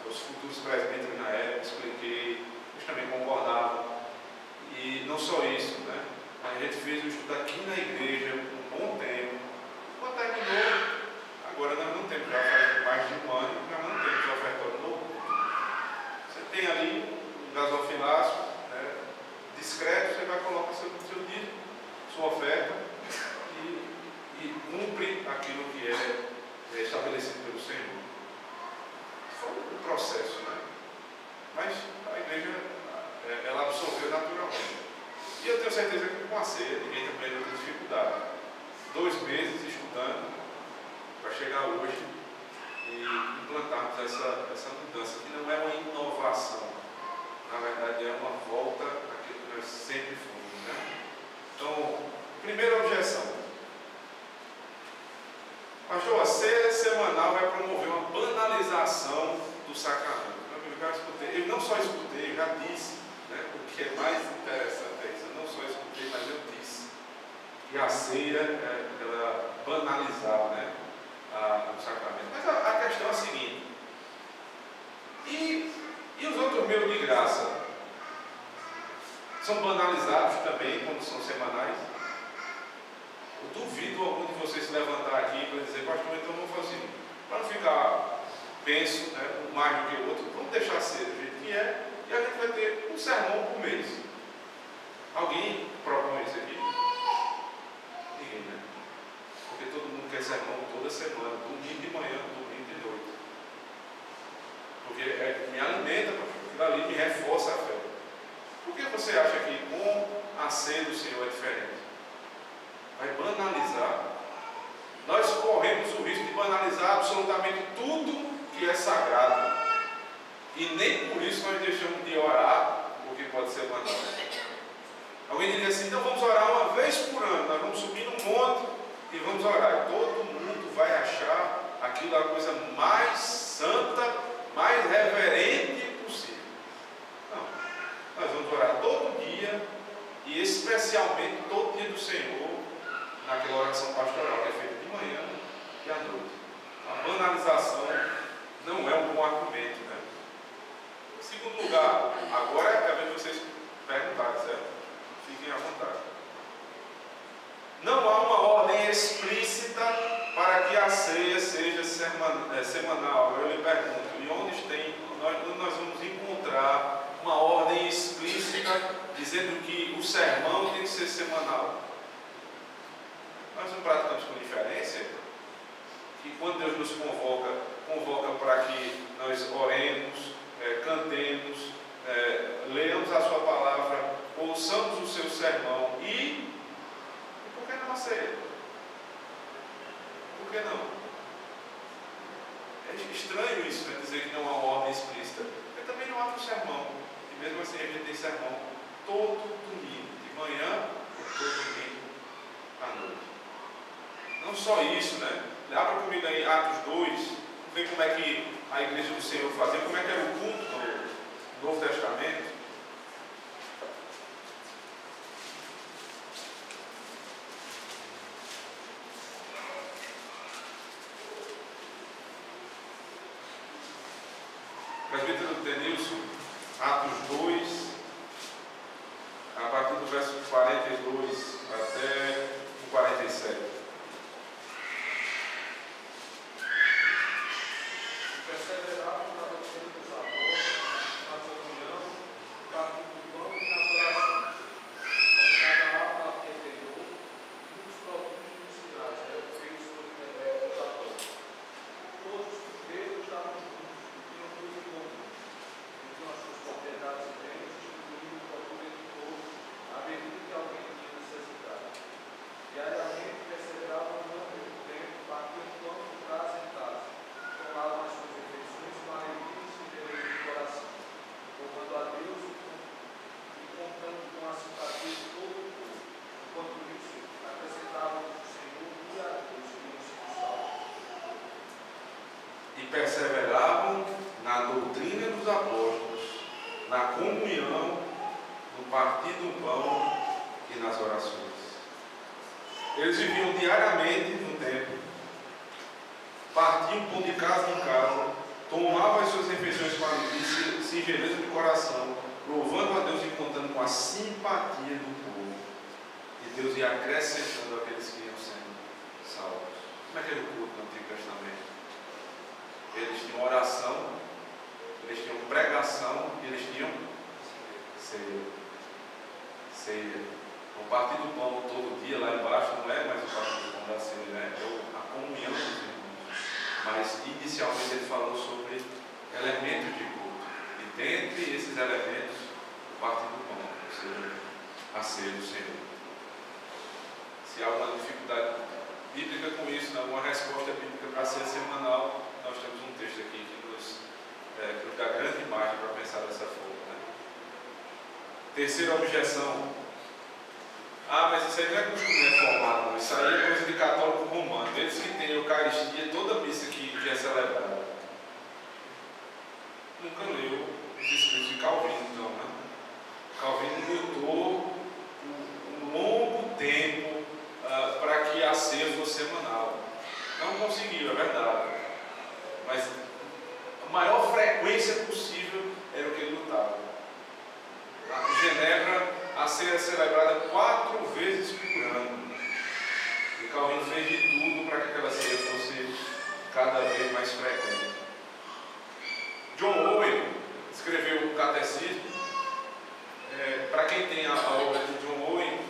A: com os futuros presbíteros na época, expliquei, eles também concordavam. E não só isso, né? A gente fez um estudo aqui na igreja por um bom tempo. Quando terminou, agora nós não temos, já faz mais de um ano, nós não temos ofertório novo. Você tem ali um gasofilácio, né, discreto, você vai colocar seu dízimo, sua oferta e cumpre aquilo que é estabelecido pelo Senhor. Foi um processo, né? Mas a igreja, ela absorveu naturalmente. E eu tenho certeza que com a ceia ninguém também não tem dificuldade. 2 meses estudando para chegar hoje e implantarmos essa mudança, que não é uma inovação, na verdade é uma volta àquilo que nós sempre fomos, né? Então, primeira objeção. Pastor, a ceia semanal vai promover uma banalização do sacramento. Eu não só escutei, eu já disse, né? O que é mais interessante é isso. Eu não só escutei, mas eu disse que a ceia, ela banalizava, né, o sacramento. Mas a questão é a seguinte: e os outros meios de graça? São banalizados também quando são semanais? Eu duvido algum de vocês se levantar aqui para dizer, pastor, então vamos fazer assim, para não ficar penso, né, um mais do que o outro, vamos deixar ser do jeito que é, e a gente vai ter um sermão por mês. Alguém propõe isso aqui? Ninguém, né? Porque todo mundo quer sermão toda semana, domingo de manhã, domingo de noite. Porque me alimenta, porque aquilo ali me reforça a fé. Por que você acha que com a ceia do Senhor é diferente? Vai banalizar. Nós corremos o risco de banalizar absolutamente tudo que é sagrado. E nem por isso nós deixamos de orar, porque pode ser banal. Alguém diria assim, então vamos orar uma vez por ano, nós vamos subir num monte e vamos orar. E todo mundo vai achar aquilo a coisa mais santa, mais reverente possível. Não. Nós vamos orar todo dia e especialmente todo dia do Senhor, naquela oração pastoral que é feita de manhã e à noite. A banalização não é um bom argumento, né? Em segundo lugar, agora é a vez de vocês perguntarem, certo? Fiquem à vontade. Não há uma ordem explícita para que a ceia seja semanal. Eu lhe pergunto, e onde nós vamos encontrar uma ordem explícita dizendo que o sermão tem que ser semanal? Nós não praticamos com diferença que quando Deus nos convoca para que nós oremos, cantemos, leamos a sua palavra, ouçamos o seu sermão e por que não a ceia? Por que não? É estranho isso, né? Dizer que não há uma ordem explícita. Porque também não há um sermão. E mesmo assim a gente tem sermão todo domingo, de manhã ou todo domingo à noite. Não só isso, né? Abra comigo aí Atos 2, vamos ver como é que a igreja do Senhor fazia, como é que era o culto do Novo Testamento. Presbítero Denilson, Atos 2, a partir do verso 42 até o 47.
C: Perseveravam na doutrina dos apóstolos, na comunhão, no partir do pão e nas orações. Cada alma aprenderou, e muitos prodígios e sinais eram feitos por intermédio dos apóstolos. Todos os crentes estavam juntos e tinham tudo em comum. Tinham as suas propriedades e bens, distribuindo o produto entre todos, à medida que alguém tinha necessidade. Diariamente perseveravam no número do tempo, partiam o pão de casa em casa. Tomavam as suas refeições com alegria e sinceridade de coração, louvando a Deus e contando com a simpatia de todo o povo. Enquanto isso, acrescentavam o Senhor e a Deus que iam sendo salvos.
A: E perseveravam na doutrina dos apóstolos, na comunhão, no partir do pão e nas orações. Eles viviam diariamente no templo, partiam pão de casa em casa, tomavam as suas refeições com alegria e singeleza de coração, louvando a Deus e contando com a simpatia do povo. E Deus ia acrescentando aqueles que iam sendo salvos. Como é que era o culto no Antigo Testamento? Eles tinham oração, eles tinham pregação e eles tinham ceia. O partir do pão todo dia lá embaixo não é mais o partir do pão da ceia, né? É a comunhão dos irmãos. Mas inicialmente ele falou sobre elementos de culto. E dentre esses elementos, o partir do pão, ou seja, a ceia do Senhor. Se há alguma dificuldade bíblica com isso, alguma resposta bíblica para a ceia semanal, nós temos um texto aqui que nos dá grande imagem para pensar dessa forma. Né? Terceira objeção. Mas isso aí não é costume reformado, não. Isso aí é coisa de católico romano. Eles que têm a Eucaristia, toda missa que é celebrada. Nunca leu os escritos de Calvino, então, né? Calvino lutou um longo tempo para que a ceia fosse semanal. Não conseguiu, é verdade. Mas a maior frequência possível era o que ele lutava. Em Genebra, a ceia é celebrada 4 vezes por ano. E Calvino fez de tudo para que aquela ceia fosse cada vez mais frequente. John Owen escreveu o Catecismo. Para quem tem a obra de John Owen,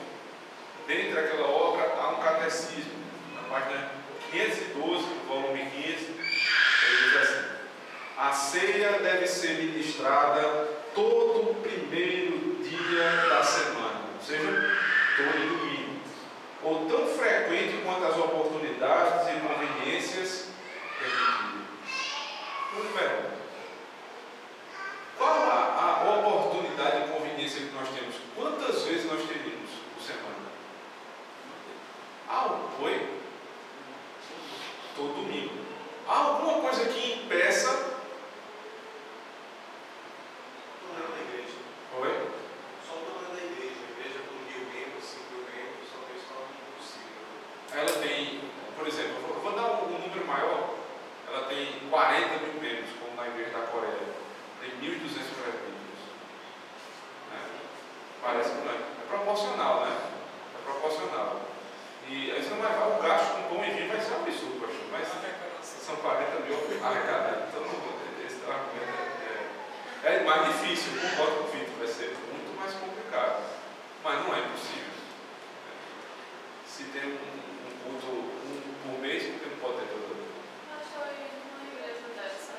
A: dentro daquela obra há um catecismo. Na página 512, volume 15, ele diz assim: a ceia deve ser ministrada todo o primeiro dia da semana, ou seja, todo domingo, ou tão frequente quanto as oportunidades e conveniências permitirem. Uma pergunta: qual a oportunidade e conveniência que nós temos? Quantas vezes nós teríamos por semana? Oi? Todo domingo. Há alguma coisa que impeça? Oi?
D: Só o tamanho da igreja. A igreja com 1.000 membros, 5.000 membros, só que isso não é impossível.
A: Ela tem, por exemplo, eu vou dar um número maior. Ela tem 40 mil membros, como na igreja da Coreia. Tem 1.200 presbíteros. Parece que não é. É proporcional, né? É proporcional. E aí você não vai ver o gasto com pão e vinho, vai ser um absurdo, pastor. Mas são 40 mil arrecadados. Então, esse argumento é mais difícil. Eu concordo com o Vitor, vai ser muito mais complicado. Mas não é impossível. Se tem um culto por mês, porque não pode ter todo.
E: Eu acho que numa igreja dessa,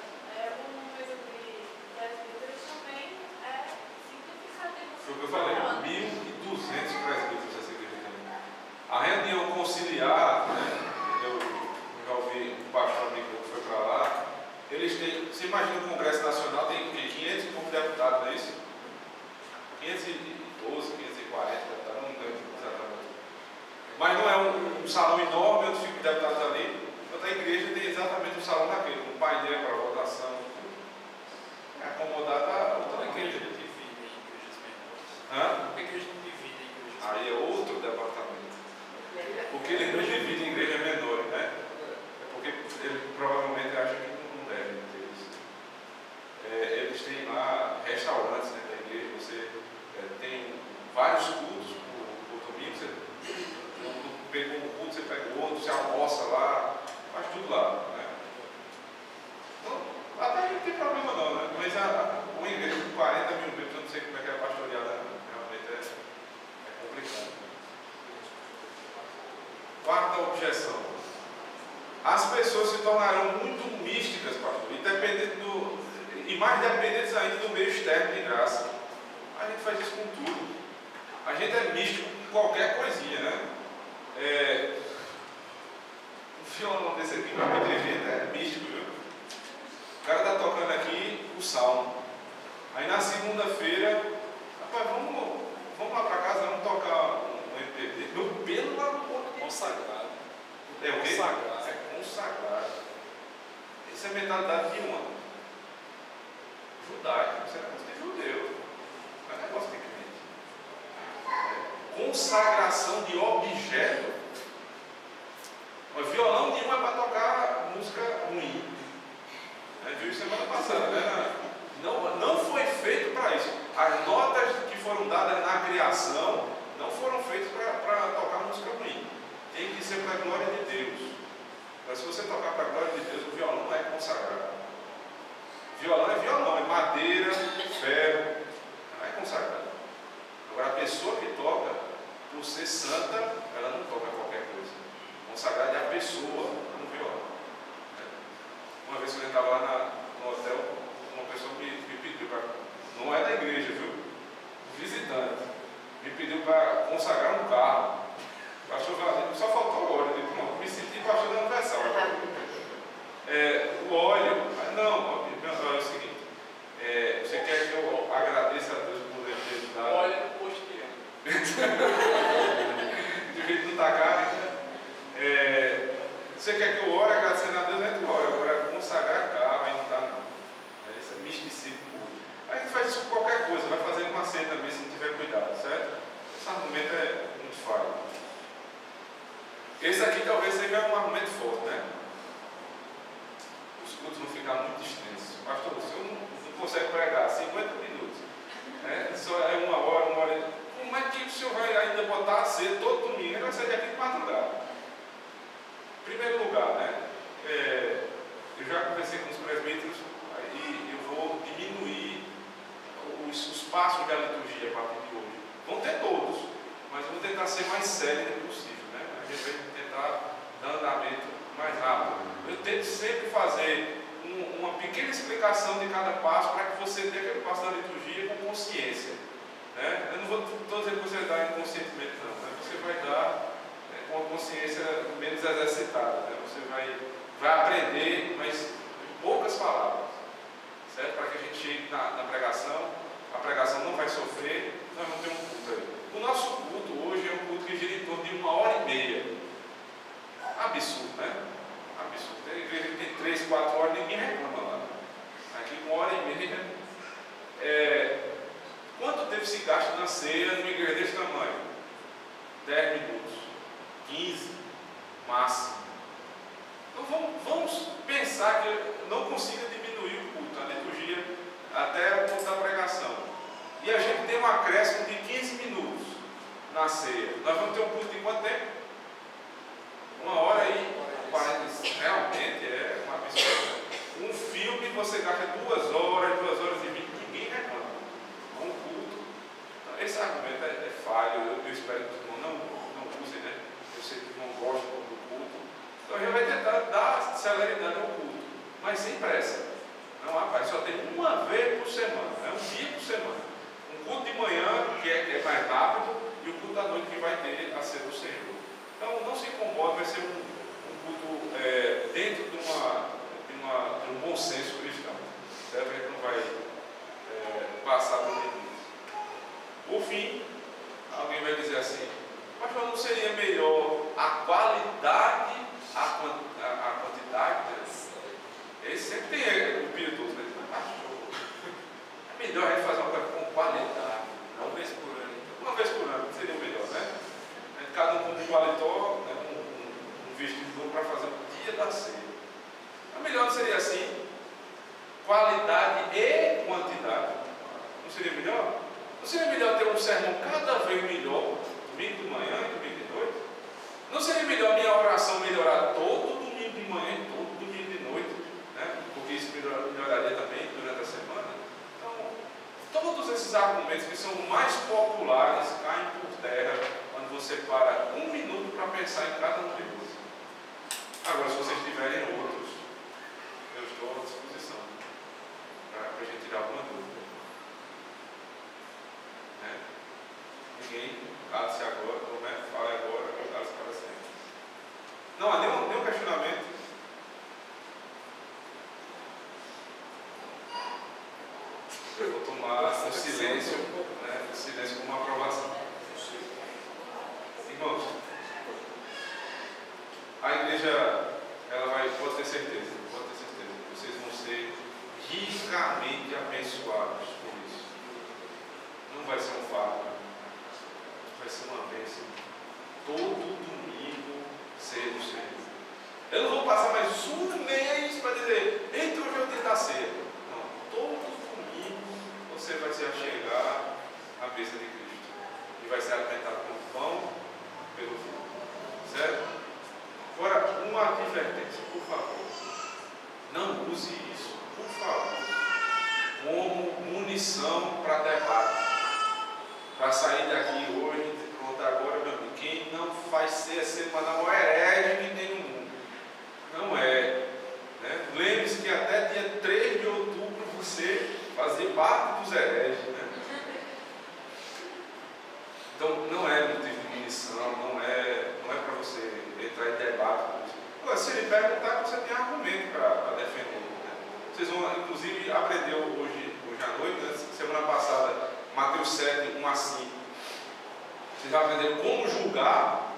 E: uma coisa que presbíteros também é significativo.
A: Foi o que eu falei, 1.200 presbíteros essa igreja também. A reunião conciliar, né, eu já ouvi um pastor amigo que foi para lá, eles têm, você imagina o Congresso Nacional tem 500 e poucos deputados, não é isso? 512, 540 deputados, não lembro exatamente. Mas não é um salão enorme, eu fico deputados ali, outra igreja tem exatamente um salão daquele, com painel para votação, é acomodado a outra
F: Por que a
A: igreja.
F: gente divide em igrejas menores?
A: Hã?
F: Por que a gente não divide em igrejas menores?
A: Aí é outro departamento. Porque eles não dividem em igrejas menores, né? É porque ele provavelmente acha que não deve ter isso. Eles têm lá restaurantes dentro da igreja, você tem vários cultos por domingo, você pega um culto, você pega o outro, você almoça lá, faz tudo lá. Né? Então, até não tem problema não, né? Mas uma igreja com 40 mil membros, eu não sei como é que é pastoreada, realmente é complicado. Quarta objeção. As pessoas se tornarão muito místicas, pastor, e mais dependentes ainda do meio externo de graça. A gente faz isso com tudo. A gente é místico com qualquer coisinha, né? Um violão desse aqui, para muita gente, é místico, viu? O cara está tocando aqui o salmo. Aí na segunda-feira, rapaz, vamos lá para casa, vamos tocar um MPB. Meu pelo lá no ponto.
F: Consagrado.
A: É o quê?
F: Consagrado.
A: É consagrado. Isso é mentalidade de uma. Judaico, isso é negócio de judeu. Não é negócio de crente. Consagração de objeto. O violão nenhum é para tocar música ruim. Viu semana passada, né? Não foi feito para isso. As notas que foram dadas na criação não foram feitas para tocar música ruim. Tem que ser para a glória de Deus. Mas se você tocar para a glória de Deus, o violão não é consagrado. Violão é violão, é madeira, ferro, não é consagrado. Agora, a pessoa que toca, por ser santa, ela não toca qualquer coisa. Consagrado é a pessoa, não o violão. Uma vez que eu estava lá no hotel, uma pessoa me pediu para. Não é da igreja, viu? Visitante. Me pediu para consagrar um carro. Pastor Valério, só faltou o óleo. Eu digo, pronto, me senti pastor da Universal. O óleo, não, é o seguinte, você quer que eu agradeça a Deus por ter dado?
F: Olha no posto de
A: De jeito não está caro, você quer que eu ore agradecendo a Deus, não é tu ora. Agora consagrar carro, aí não dá não. Isso é misticismo puro. Aí a gente faz isso com qualquer coisa, vai fazer uma ceia também se não tiver cuidado, certo? Esse argumento é muito falho. Esse aqui talvez seja um argumento forte, né? Os cultos vão ficar muito extensos. Pastor, o senhor não consegue pregar 50 minutos. Só é uma hora. Como é que o senhor vai ainda botar a ceia todo domingo? Ele vai sair daqui de madrugada. Em primeiro lugar, né? Eu já conversei com os presbíteros e eu vou diminuir os passos da liturgia a partir de hoje. Vão ter todos, mas eu vou tentar ser mais sério possível, né? A gente vai tentar dar andamento mais rápido. Eu tento sempre fazer uma pequena explicação de cada passo para que você dê aquele passo da liturgia com consciência. Né? Eu não estou dizendo que você vai dar inconscientemente, não. Né? Você vai dar com a consciência menos exercitada. Né? Você vai aprender, mas em poucas palavras. Certo? Para que a gente chegue na pregação, a pregação não vai sofrer, nós vamos ter um culto aí. O nosso culto hoje é um culto que gira em torno de 1h30. Absurdo, né? Absurdo. Tem igreja que tem 3, 4 horas, ninguém reclama lá. Aqui com 1h30. Quanto tempo se gasta na ceia numa igreja desse tamanho? 10 minutos, 15, máximo. Então vamos pensar que eu não consiga diminuir o culto, a liturgia, até o ponto da pregação. E a gente tem um acréscimo de 15 minutos na ceia. Nós vamos ter um culto de quanto tempo? 1h40. Realmente é uma absurdo. Um filme você gasta 2 horas, 2 horas e 20, ninguém reclama. Um culto. Então, esse argumento é falho. Eu espero que os irmãos não usem, né? Eu sei que os irmãos gostam do culto. Então a gente vai tentar dar celeridade ao culto, mas sem pressa. Não, rapaz, só tem uma vez por semana, um dia por semana. Um culto de manhã, que é mais rápido, e o culto da noite que vai ter a ceia do Senhor. Então não se incomode, vai ser um culto dentro de um bom senso cristão. Certo? A gente não vai passar por limites. Por fim, alguém vai dizer assim, mas não seria melhor a qualidade, a quantidade? Esse é qualidade e quantidade? Não seria melhor? Não seria melhor ter um sermão cada vez melhor, domingo de manhã e domingo de noite? Não seria melhor minha oração melhorar todo domingo de manhã e todo domingo de noite? Né? Porque isso melhoraria também durante a semana. Então, todos esses argumentos que são mais populares caem por terra quando você para um minuto para pensar em cada um deles. Agora, se vocês tiverem outros, eu estou à disposição para a gente tirar alguma dúvida. Né? Ninguém cala-se agora, fale agora, cala-se para sempre. Não há nenhum questionamento. Eu vou tomar o silêncio, né, o silêncio como uma aprovação. Irmãos, a igreja, pode ter certeza, vocês vão ser ricamente abençoados por isso. Não vai ser um fardo, vai ser uma bênção. Todo domingo ceia do Senhor. Eu não vou passar mais um mês para dizer, eita, hoje é o dia da ceia. Não, todo domingo você vai se achegar à mesa de Cristo e vai ser alimentado com pão pelo vinho. Certo? Agora, uma advertência, por favor. Não use isso, por favor, como munição para debate. Para sair daqui hoje e pronto, agora, meu amigo, quem não faz ceia semanal é herege que tem no mundo. Não é. Né? Lembre-se que até dia 3 de outubro você fazia parte dos hereges. Né? Então, não é motivo de munição, não é para você entrar em debate com isso. Agora, se ele perguntar, você tem argumento para defender. Né? Vocês vão, inclusive, aprender hoje à noite, né? Semana passada, Mateus 7, 1 a 5. Vocês vão aprender como julgar,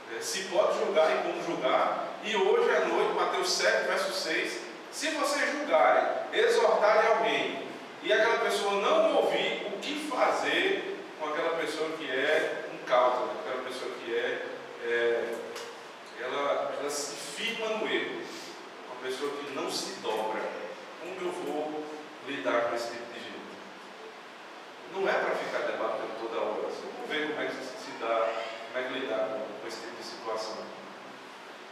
A: né? Se pode julgar e como julgar. E hoje à noite, Mateus 7, verso 6. Se vocês julgarem, exortarem alguém, e aquela pessoa não ouvir, o que fazer com aquela pessoa que é um causa, né? Aquela pessoa que ela se firma no erro, uma pessoa que não se dobra. Como eu vou lidar com esse tipo de gente? Não é para ficar debatendo toda hora. Você não vê como é que se dá, como é que lidar com esse tipo de situação.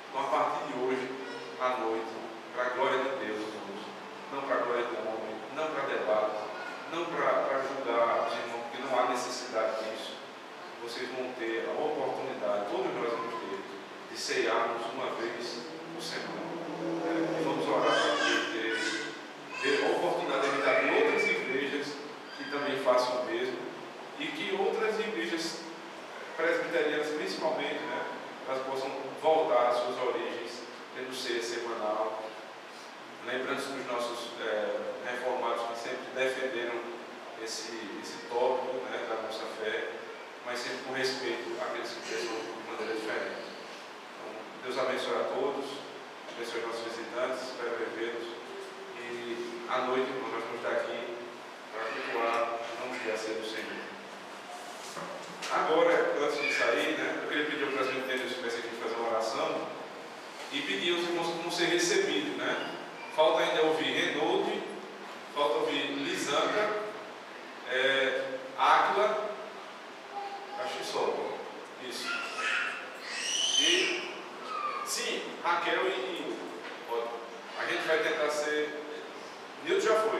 A: Então, a partir de hoje, à noite, para a glória de Deus, não para a glória do homem, não para debate, não para julgar os irmãos, porque não há necessidade disso. Vocês vão ter a oportunidade, todos nós vamos ter, de ceiarmos uma vez por semana. E vamos orar para que ter a oportunidade de lidar com outras igrejas que também façam o mesmo, e que outras igrejas presbiterianas, principalmente, né, elas possam voltar às suas origens, tendo ceia semanal. Lembrando-se dos nossos reformados que sempre defenderam esse tópico, né, da nossa fé, mas sempre com respeito àqueles que pensam de maneira diferente. Então, Deus abençoe a todos, abençoe nossos visitantes, espero revê-los. E à noite nós vamos estar aqui para cultuar não dia a ceia do Senhor. Agora, antes de sair, né, eu queria pedir ao presbítero se tivesse aqui fazer uma oração e pedir aos irmãos que vão ser recebidos, né? Falta ainda ouvir Renode, falta ouvir Lisanca, Áquila, acho que só. Isso. E, sim, Raquel e Hugo. A gente vai tentar ser. Nilton já foi.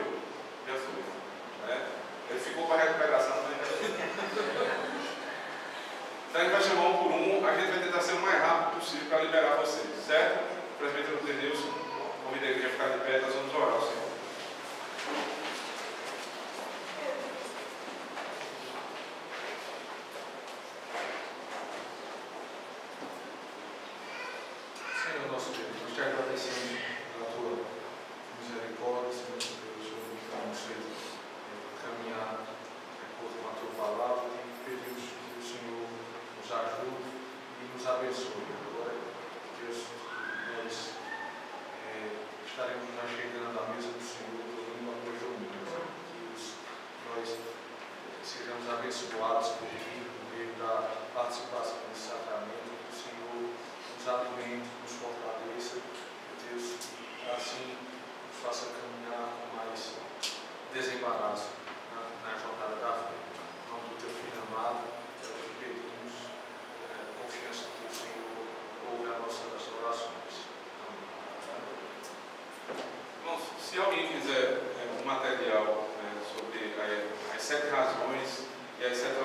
A: Né? Ele ficou com a recuperação, né? Então a gente vai chamar um por um, a gente vai tentar ser o mais rápido possível para liberar vocês, certo? O presbítero Denilson, convida a igreja a ficar de pé, nós vamos orar ao Senhor.
C: Senhor nosso Deus, nós te agradecemos pela tua misericórdia, Senhor Deus, que vamos caminhar de acordo com a tua palavra e pedimos que o Senhor nos ajude e nos abençoe. Agora, Deus, nós estaremos já chegando à mesa do Senhor, domingo após domingo, que nós sejamos abençoados por ti, no meio da participação desse sacramento, que o Senhor nos alimente, nos fortaleça, Deus, assim nos faça caminhar com levarás na jornada da fé. Em nome do teu Filho amado, é o que pedimos, confiança que o Senhor ouve a nossas orações.
A: Irmãos, se alguém quiser um material sobre as 7 razões e as 7